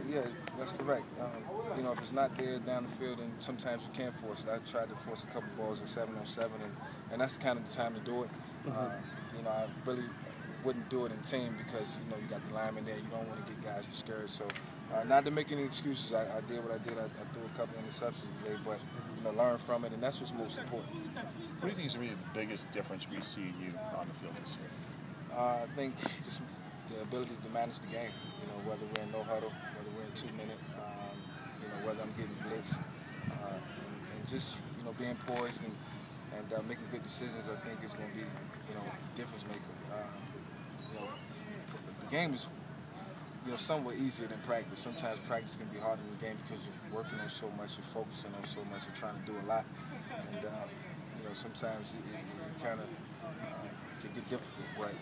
Yeah, that's correct. You know, if it's not there down the field, then sometimes you can't force it. I tried to force a couple balls at 7-on-7, and that's kind of the time to do it. You know, I really wouldn't do it in team because, you know, you got the lineman there. You don't want to get guys discouraged. So, not to make any excuses, I did what I did. I threw a couple interceptions today, but, you know, learn from it, and that's what's most important. What do you think is really the biggest difference we see in you on the field this year? I think just the ability to manage the game. You know, whether we're in no huddle, whether we're in 2-minute, you know, whether I'm getting blitzed, and just, you know, being poised and making good decisions. I think is going to be, you know, the difference maker. You know, the game is, you know, somewhat easier than practice. Sometimes practice can be harder than the game because you're working on so much, you're focusing on so much, you're trying to do a lot, and you know, sometimes it kind of can get difficult. But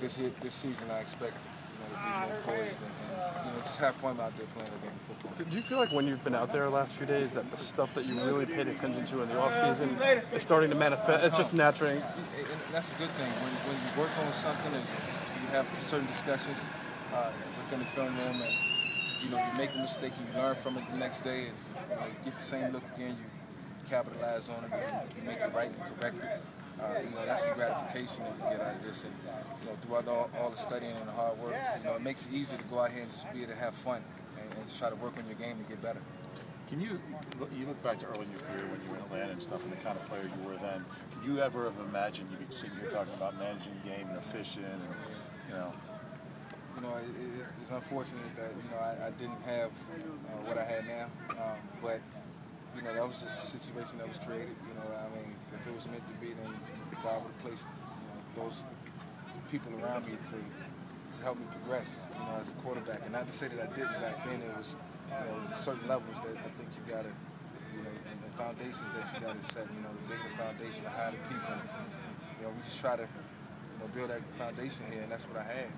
this season, I expect, you know, to be more poised and you know, just have fun out there playing the game of football. Do you feel like when you've been out there the last few days that the stuff that you really paid attention to in the offseason is starting to manifest? It's just natural. And that's a good thing. When you work on something and you have certain discussions within the film room, and you know, you make a mistake, you learn from it the next day, and you know, you get the same look again, you capitalize on it, you make it right, you correct it. You know, that's the gratification that you get out of this, and you know, throughout all the studying and the hard work, you know, it makes it easier to go out here and just be able to have fun and just try to work on your game to get better. Can you look back to early in your career when you were in Atlanta and stuff, and the kind of player you were then? Could you ever have imagined you could sit here talking about managing the game and efficient, and you know? You know, it's unfortunate that, you know, I didn't have what I had now, but you know, that was just a situation that was created. You know, I mean, if it was meant to be, then God would have placed, you know, those people around me to help me progress, you know, as a quarterback. And not to say that I didn't back then. It was, you know, certain levels that I think you gotta, you know, and the foundations that you gotta set. You know, the bigger the foundation, the higher the peak. And, you know, we just try to, you know, build that foundation here, and that's what I had.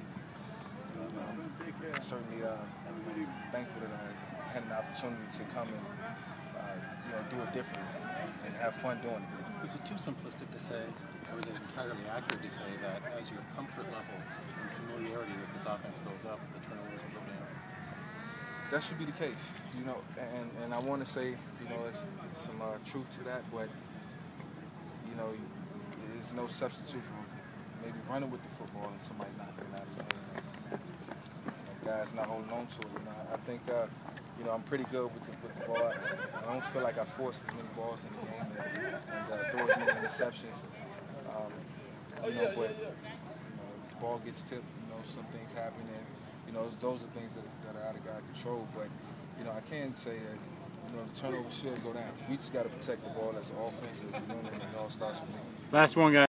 Certainly thankful that I had an opportunity to come and you know, do it differently and have fun doing it. Is it too simplistic to say, or is it entirely accurate to say that as your comfort level and familiarity with this offense goes up, the turnovers will go down? That should be the case, you know, and I want to say, you know, it's some truth to that, but you know, there's no substitute for maybe running with the football and somebody knocking it out of your hands. Guys not holding on to it. You know, I think you know, I'm pretty good with the ball. I don't feel like I force as many balls in the game and throw as many interceptions. You know, but you know, the ball gets tipped. You know, some things happen, and you know, those are things that are out of God's control. But you know, I can say that, you know, the turnover should go down. We just got to protect the ball as an offense, as a unit, and it all starts with me. Last one, guys.